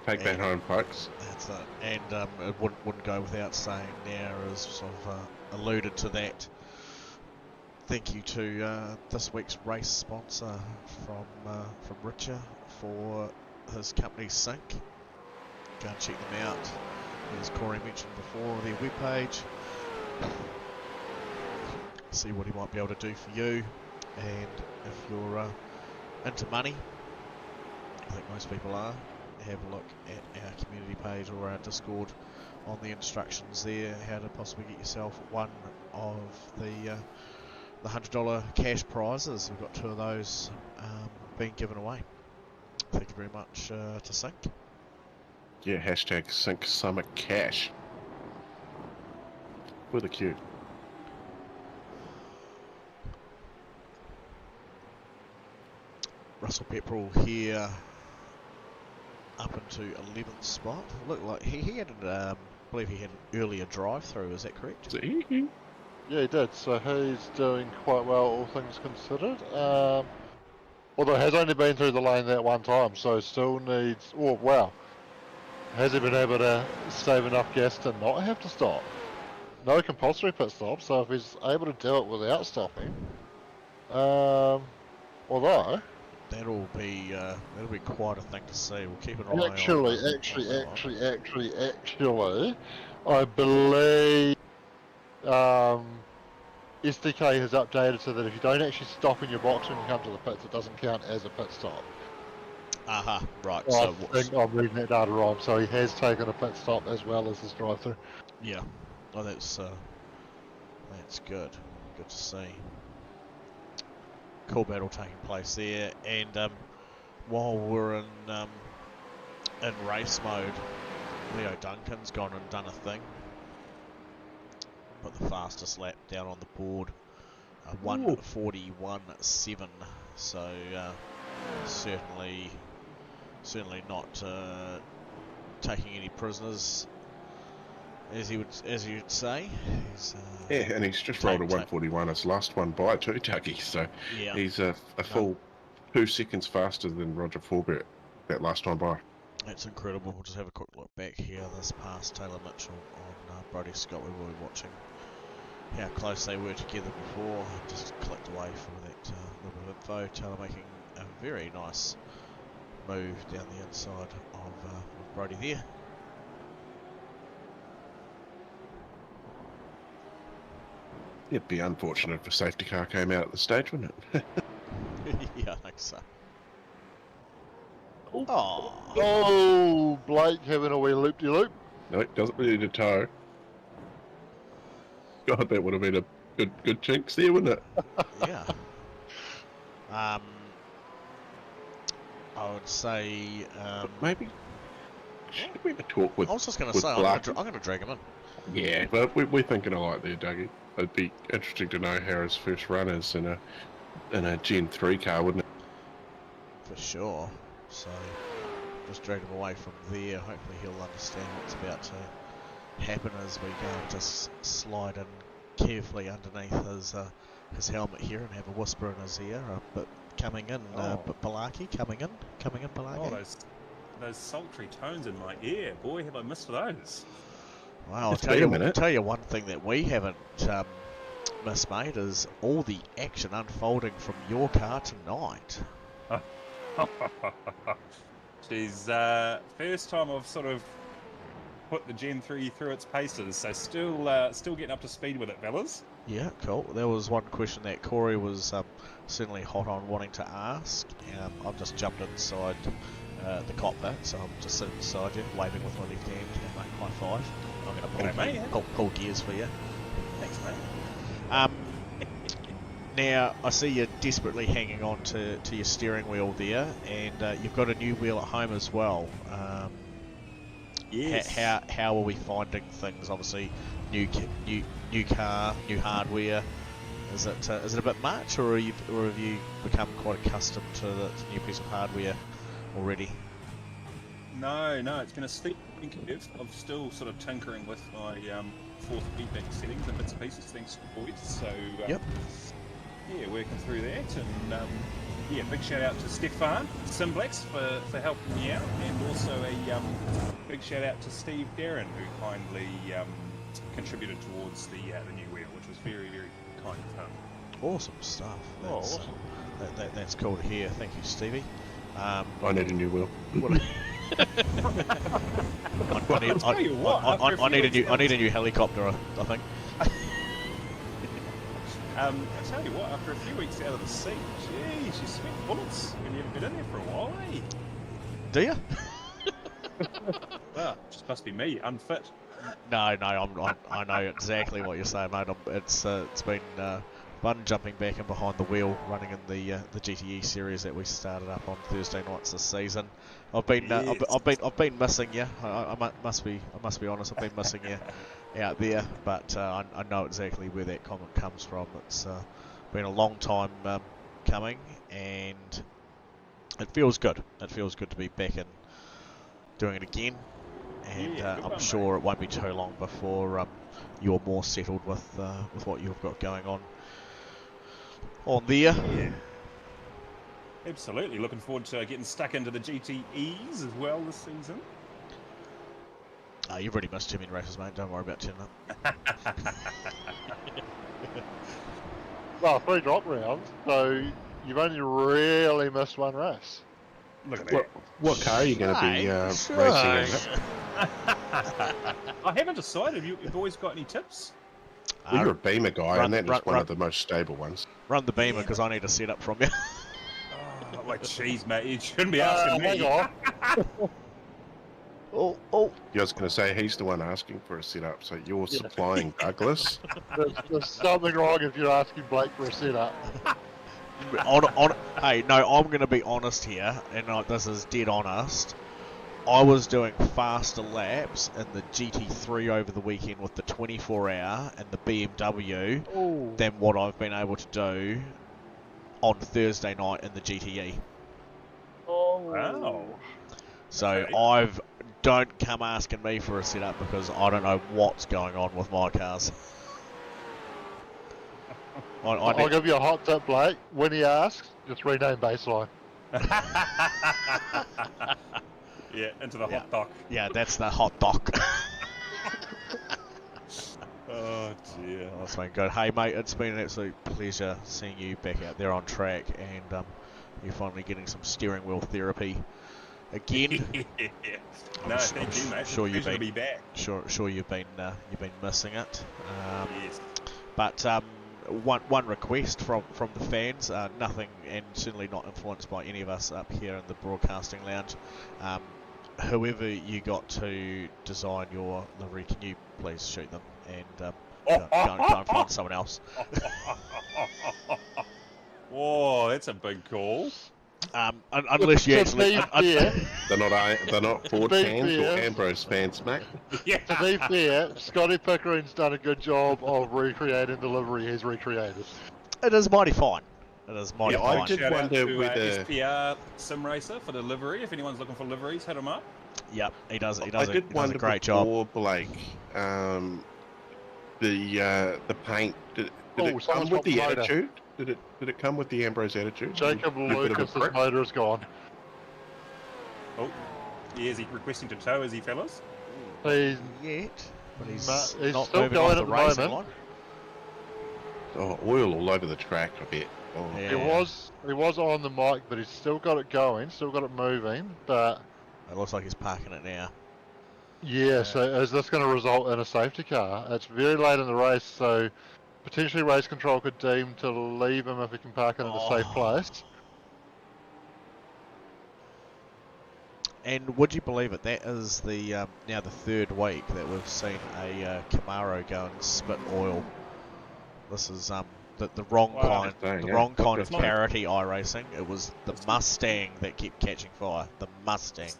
Take that home, folks. That's it. And it wouldn't go without saying now, as sort of alluded to that. Thank you to this week's race sponsor from Richard for his company Sync. Go and check them out. As Corey mentioned before, their webpage. See what he might be able to do for you. And if you're into money, I think most people are, have a look at our community page or our Discord on the instructions there, how to possibly get yourself one of the $100 cash prizes. We've got 2 of those being given away. Thank you very much to Sync. Yeah, hashtag Sync Summit Cash. With a Q. Russell Pepperell here up into 11th spot. Looked like he had I believe he had an earlier drive-through, is that correct? Yeah, he did. So he's doing quite well, all things considered. Although he has only been through the lane that one time, so still needs... Oh, wow. Has he been able to save enough gas to not have to stop? No compulsory pit stop, so if he's able to do it without stopping... although... That'll be quite a thing to see. We'll keep an eye on Actually, I believe SDK has updated so that if you don't actually stop in your box when you come to the pits, it doesn't count as a pit stop. Aha, right. I think I'm reading that data wrong, so he has taken a pit stop as well as his drive-through. Yeah. Oh, that's good. Good to see. Cool battle taking place there, and while we're in race mode, Leo Duncan's gone and done a thing. Put the fastest lap down on the board, 1:41.7. So certainly not taking any prisoners, as you'd say. Yeah, and he's just rolled a 141 his last one by too, Dougie. So yeah. He's a full 2 seconds faster than Roger Forbert that last time by. That's incredible. We'll just have a quick look back here. This past Taylor Mitchell on Brodie Scott. We were watching how close they were together before. Just clicked away for that little bit of info. Taylor making a very nice move down the inside of Brodie there. It'd be unfortunate if a safety car came out at the stage, wouldn't it? Yeah, I think so. Oh, Blake having a wee loop-de-loop. No, it doesn't really need a tow. God, that would have been a good chinks there, wouldn't it? Yeah. I would say... maybe... Should we have a talk with... I was just going to say, I'm going to drag him in. Yeah, but we're thinking alike there, Dougie. It'd be interesting to know how his first run is in a Gen 3 car, wouldn't it? For sure. So, just drag him away from there. Hopefully he'll understand what's about to happen as we go and just slide in carefully underneath his helmet here and have a whisper in his ear. But coming in, Balaki, coming in, Balaki. Oh, those sultry tones in my ear. Boy, have I missed those. Wow, I'll tell you one thing that we haven't missed, mate, is all the action unfolding from your car tonight. Geez, first time I've sort of put the Gen 3 through its paces. So still getting up to speed with it, fellas. Yeah, cool. There was one question that Corey was certainly hot on wanting to ask. I've just jumped inside the cockpit, so I'm just sitting beside you, waving with my left hand, and mate, high five. I'm going to pull gears for you. Thanks, mate. Now, I see you're desperately hanging on to your steering wheel there, and you've got a new wheel at home as well. Yes. How are we finding things? Obviously, new car, new hardware. Is it a bit much, or have you become quite accustomed to the new piece of hardware already? No, it's been a steep curve. I'm still sort of tinkering with my fourth feedback settings and bits and pieces, thanks to the boys. So Yep. Yeah, working through that, and big shout out to Stefan Simblex for helping me out, and also a big shout out to Steve Darren, who kindly contributed towards the new wheel, which was very, very kind of him. Awesome stuff. That's, awesome. That's cool to hear. Thank you, Stevie. I need a new wheel. I need a new helicopter. I think. I tell you what, after a few weeks out of the seat, geez, you sweat bullets when you haven't been in there for a while, eh? Do you? Well, just must be me, unfit. No, I know exactly what you're saying, mate. It's been fun jumping back and behind the wheel, running in the GTE series that we started up on Thursday nights this season. I've been missing you. I must be honest. I've been missing you out there, but I know exactly where that comment comes from. It's been a long time coming, and it feels good. It feels good to be back in doing it again. And I'm sure it won't be too long before you're more settled with what you've got going on there. Yeah. Absolutely. Looking forward to getting stuck into the GTEs as well this season. You've already missed too many races, mate. Don't worry about turning up. Well, 3 drop rounds, so you've only really missed 1 race. Look at that. What car are you going to be racing in? I haven't decided. You boys got any tips? Well, you're a Beamer guy, and that is one of the most stable ones. Run the Beamer, because I need a setup from you. Oh, my cheese, mate. You shouldn't be asking me. Oh. You was going to say he's the one asking for a setup, so you're supplying Douglas. There's something wrong if you're asking Blake for a setup. Hey, no, I'm going to be honest here, and this is dead honest. I was doing faster laps in the GT3 over the weekend with the 24-hour and the BMW than what I've been able to do on Thursday night in the GTE. Oh. Wow. So Okay. Don't come asking me for a setup, because I don't know what's going on with my cars. I'll give you a hot tip, Blake. When he asks, just rename baseline. Yeah, into the hot dock. Yeah, that's the hot dock. Oh, dear. Oh, that's been good. Hey, mate, it's been an absolute pleasure seeing you back out there on track, and you're finally getting some steering wheel therapy again. No, thank you, mate. Sure, you've been back. Sure, you've been missing it. Yes. But one request from the fans, nothing, and certainly not influenced by any of us up here in the broadcasting lounge. Whoever you got to design your livery, can you please shoot them and go and find someone else? Whoa, that's a big call. Unless you actually... They're not Ford fans or Ambrose fans, mate. To be fair, Scotty Pickering's done a good job of recreating the livery he's recreated. It is mighty fine. It is mighty fine. I did wonder whether... SPR Sim Racer for the livery. If anyone's looking for liveries, hit him up. Yep, he does a great before, job. Blake, the paint, did it come with the attitude? Did it come with the Ambrose attitude? Jacob Lucas's motor is gone. Oh, yeah, is he requesting to tow, is he, fellas? He's But he's still not moving going off the at the racing moment. Oh, oil all over the track, I bet. Oh. Yeah. He was on the mic, but he's still got it going, still got it moving, but... It looks like he's parking it now. Yeah, so is this going to result in a safety car? It's very late in the race, so potentially race control could deem to leave him if he can park it in a safe place. And would you believe it? That is the now the third week that we've seen a Camaro go and spit oil. This is the wrong kind, of parity iRacing. It was the Mustang that kept catching fire. The Mustang.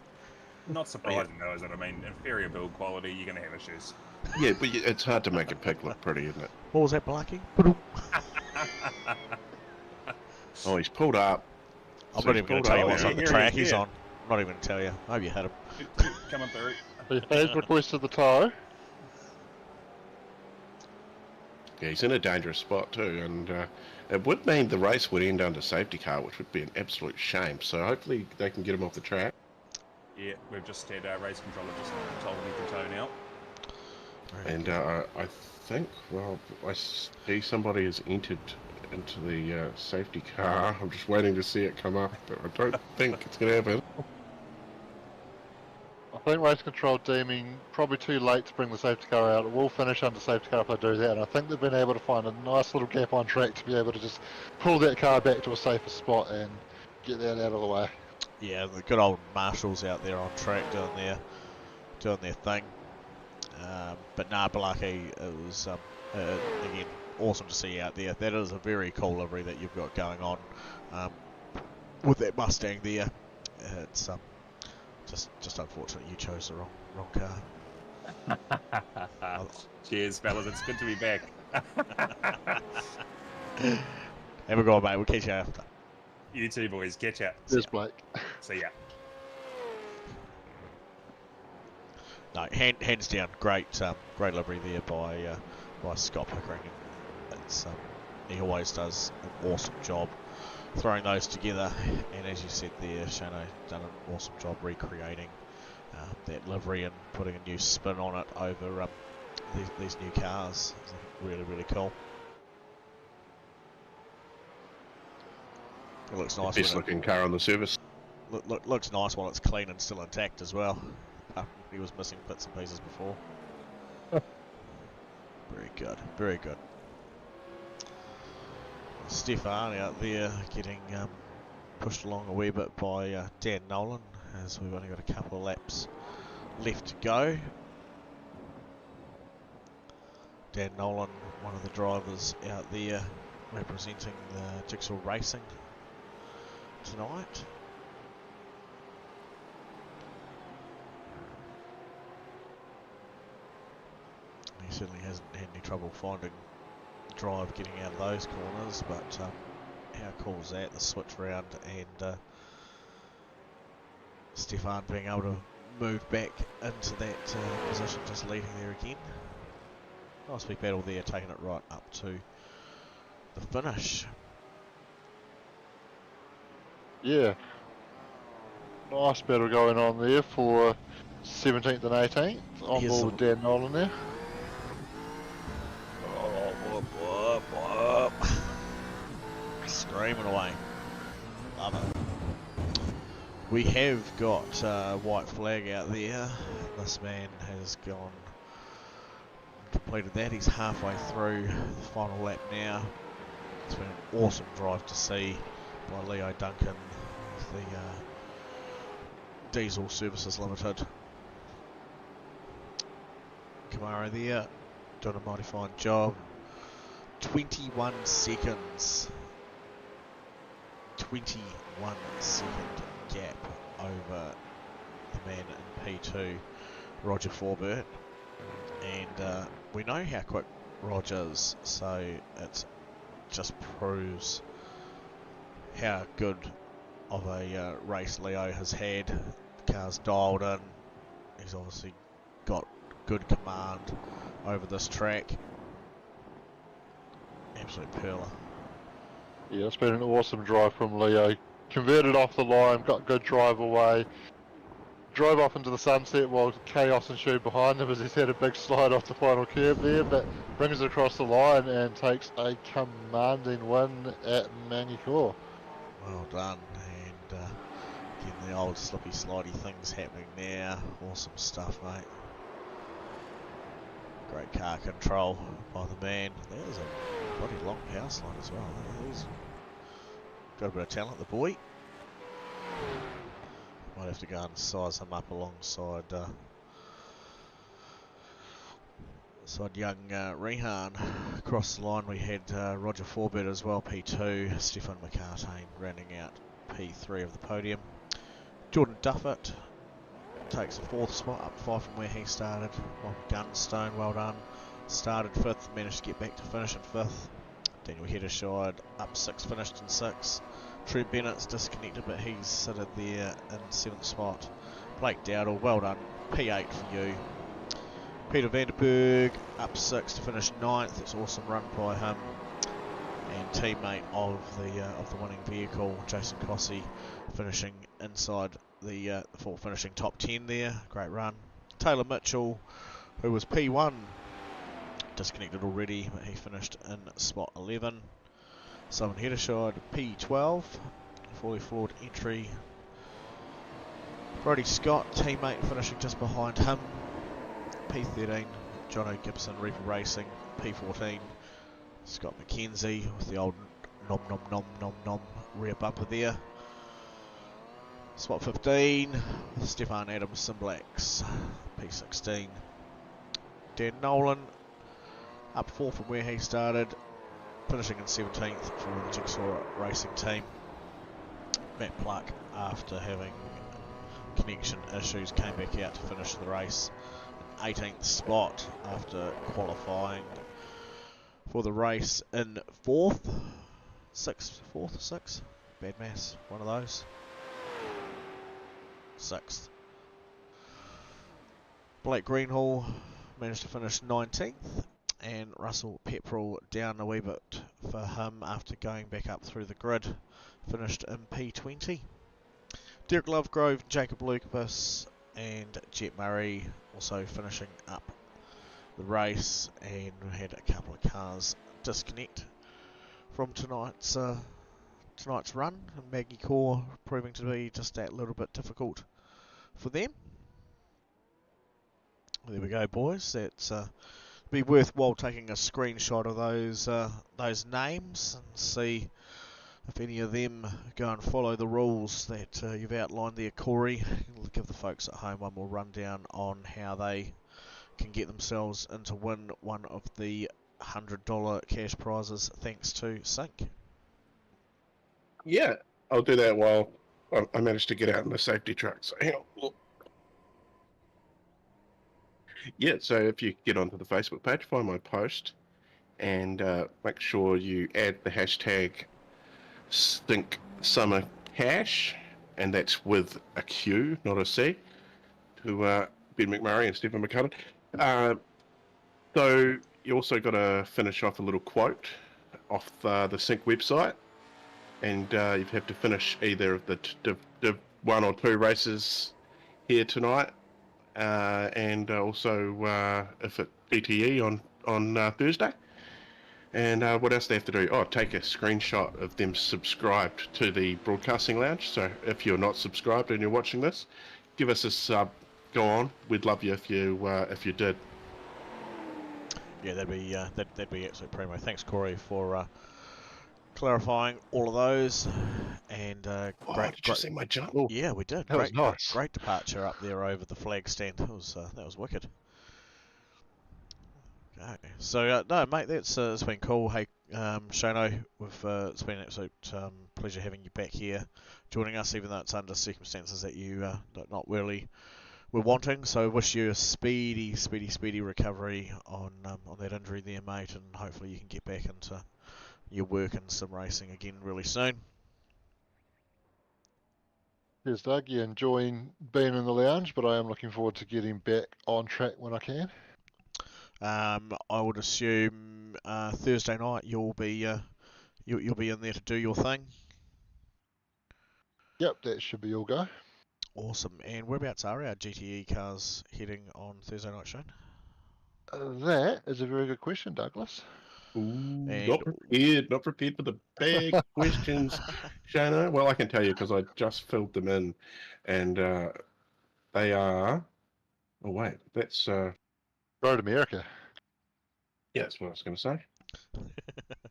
Not surprising though, is it? I mean, inferior build quality, you're going to have issues. Yeah, but it's hard to make a pig look pretty, isn't it? What was that, Blackie? Oh, he's pulled up. I'm not even going to tell you what's on the track he's on. I'm not even going to tell you. I hope you hit him. Come on through. He has requested the tow. Yeah, he's in a dangerous spot too, and it would mean the race would end under safety car, which would be an absolute shame. So hopefully they can get him off the track. Yeah, we've just had our race controller just told me to tow now. And I think, well, I see somebody has entered into the safety car. I'm just waiting to see it come up, but I don't think it's going to happen. I think race control deeming probably too late to bring the safety car out. It will finish under safety car if they do that, and I think they've been able to find a nice little gap on track to be able to just pull that car back to a safer spot and get that out of the way. Yeah, the good old marshals out there on track doing their thing. But nah, Balaki, it was again awesome to see you out there. That is a very cool livery that you've got going on with that Mustang there. It's just unfortunate you chose the wrong car. Cheers, fellas. It's good to be back. Have a go, mate. We'll catch you after. You too, boys. Catch up. Cheers, Blake. See ya. No, hands down, great livery there by Scott Pickering. It's he always does an awesome job throwing those together, and as you said there, Shano done an awesome job recreating that livery and putting a new spin on it over these new cars. It's really, really cool. It looks nice. Best looking car on the service. Looks nice while it's clean and still intact as well. He was missing bits and pieces before. Very good, very good. Stefan out there getting pushed along a wee bit by Dan Nolan, as we've only got a couple of laps left to go. Dan Nolan, one of the drivers out there representing the Jigsaw Racing tonight. He certainly hasn't had any trouble finding the drive getting out of those corners, but how cool is that, the switch round, and Stefan being able to move back into that position, just leading there again. Nice big battle there, taking it right up to the finish. Yeah. Nice battle going on there for 17th and 18th. On board with Dan Nolan there. Whoop. Screaming away. Love it. We have got white flag out there. This man has completed that. He's halfway through the final lap now. It's been an awesome drive to see by Leo Duncan with the Diesel Services Limited. Camaro there, doing a mighty fine job. 21 seconds. 21 second gap over the man in P2, Roger Forbert. And we know how quick Roger's, so it just proves how good of a race Leo has had. The car's dialed in. He's obviously got good command over this track. Absolute pearler. Yeah, it's been an awesome drive from Leo. Converted off the line, got good drive away. Drove off into the sunset while chaos ensued behind him as he's had a big slide off the final curve there, but brings it across the line and takes a commanding win at Magny-Cours. Well done, and again the old slippy slidey things happening there. Awesome stuff, mate. Great car control by the man. There's a bloody long house line as well. He's got a bit of talent, the boy. Might have to go and size him up alongside young Rehan. Across the line we had Roger Forbett as well, P2. Stefan McCartane rounding out P3 of the podium. Jordan Duffett takes the 4th spot, up 5 from where he started. Gunstone, well done. Started 5th, managed to get back to finish in 5th. Daniel Heddershide up 6th, finished in 6th. Trent Bennett's disconnected, but he's sitting there in 7th spot. Blake Dowdle, well done, P8 for you. Peter Vanderberg up 6th to finish 9th. It's an awesome run by him. And teammate of the winning vehicle, Jason Cossey, finishing inside the finishing top 10 there. Great run. Taylor Mitchell, who was P1, disconnected already, but he finished in spot 11. Simon Heddershide, P12, fully floored entry. Brody Scott, teammate, finishing just behind him. P13, Jono Gibson, Reaper Racing, P14. Scott McKenzie with the old nom rear bumper there. Spot 15, Stefan Adams Simblacks, P16. Dan Nolan up 4 from where he started, finishing in 17th for the Jigsaw Racing team. Matt Pluck, after having connection issues, came back out to finish the race in 18th spot after qualifying for the race in 4th, 6th, bad maths, one of those. 6th. Blake Greenhall managed to finish 19th, and Russell Pepperell down a wee bit for him after going back up through the grid, finished in P20. Derek Lovegrove, Jacob Lucas and Jet Murray also finishing up the race, and we had a couple of cars disconnect from tonight's run, and Magny-Cours proving to be just that little bit difficult for them. There we go, boys. That's be worthwhile taking a screenshot of those names and see if any of them go and follow the rules that you've outlined there, Corey. We'll give the folks at home one more rundown on how they can get themselves in to win one of the $100 cash prizes thanks to Sync. Yeah, I'll do that while I manage to get out in the safety truck. So hang on. Yeah, so if you get onto the Facebook page, find my post, and make sure you add the hashtag StinkSummerCash, and that's with a Q, not a C, to Ben McMurray and Stephen McCullough. So you also got to finish off a little quote off the Sync website, and you have to finish either of the 1 or 2 races here tonight, and also if at DTE on Thursday. And what else they have to do? Oh, take a screenshot of them subscribed to the Broadcasting Lounge. So if you're not subscribed and you're watching this, give us a sub. Go on, we'd love you if you did. Yeah, that'd be absolute primo. Thanks, Corey, for clarifying all of those. And Did you see my jump? Yeah, we did. That was nice. Great departure up there over the flag stand. That was wicked. Okay. So no, mate, it's been cool. Hey, Shano, it's been an absolute pleasure having you back here, joining us, even though it's under circumstances that you not really were wanting. So wish you a speedy recovery on that injury there, mate, and hopefully you can get back into your work and some racing again really soon. Cheers, Doug. Yeah, enjoying being in the lounge, but I am looking forward to getting back on track when I can. I would assume Thursday night you'll be in there to do your thing. Yep, that should be all go. Awesome. And whereabouts are our GTE cars heading on Thursday night, Shane? That is a very good question, Douglas. Ooh, not prepared for the big questions, Shana. Well, I can tell you because I just filled them in, and they are. Oh wait, that's Road America. Yeah, that's what I was going to say.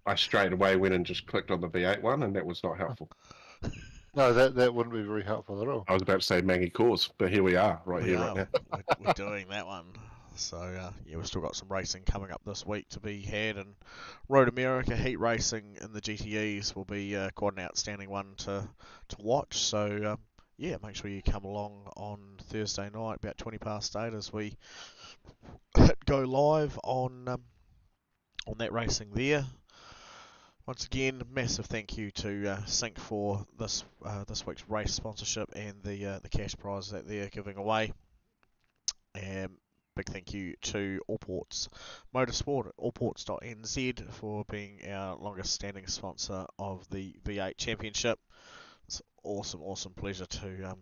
I straight away went and just clicked on the V8 one, and that was not helpful. No, that wouldn't be very helpful at all. I was about to say Magny-Cours, but here we are, right now. We're doing that one. So, yeah, we've still got some racing coming up this week to be had, and Road America heat racing in the GTEs will be quite an outstanding one to watch. So, yeah, make sure you come along on Thursday night, about 20 past 8, as we go live on that racing there. Once again, massive thank you to Sync for this week's race sponsorship and the cash prize that they're giving away. And big thank you to Allports Motorsport at allports.nz for being our longest standing sponsor of the V8 Championship. It's awesome pleasure to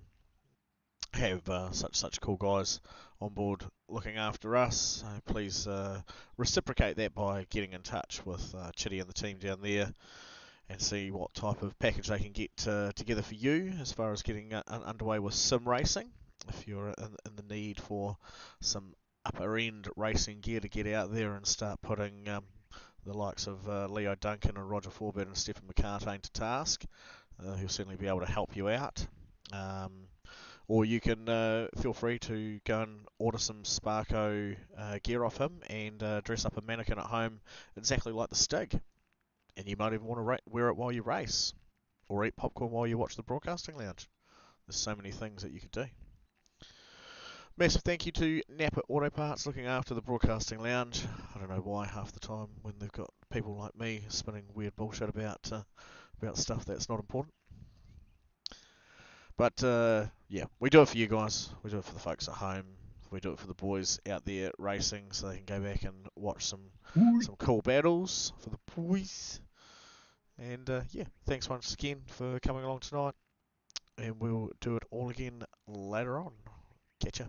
have such cool guys on board looking after us. Please reciprocate that by getting in touch with Chitty and the team down there and see what type of package they can get together for you as far as getting underway with sim racing. If you're in the need for some upper end racing gear to get out there and start putting the likes of Leo Duncan and Roger Forbett and Stephen McCartane to task, he'll certainly be able to help you out. Or you can feel free to go and order some Sparko gear off him and dress up a mannequin at home exactly like the Stig. And you might even want to wear it while you race, or eat popcorn while you watch the broadcasting lounge. There's so many things that you could do. Massive thank you to Napa Auto Parts looking after the broadcasting lounge. I don't know why half the time when they've got people like me spinning weird bullshit about stuff that's not important. But yeah, we do it for you guys. We do it for the folks at home. We do it for the boys out there racing, so they can go back and watch some cool battles for the boys. And yeah, thanks once again for coming along tonight. And we'll do it all again later on. Catch ya.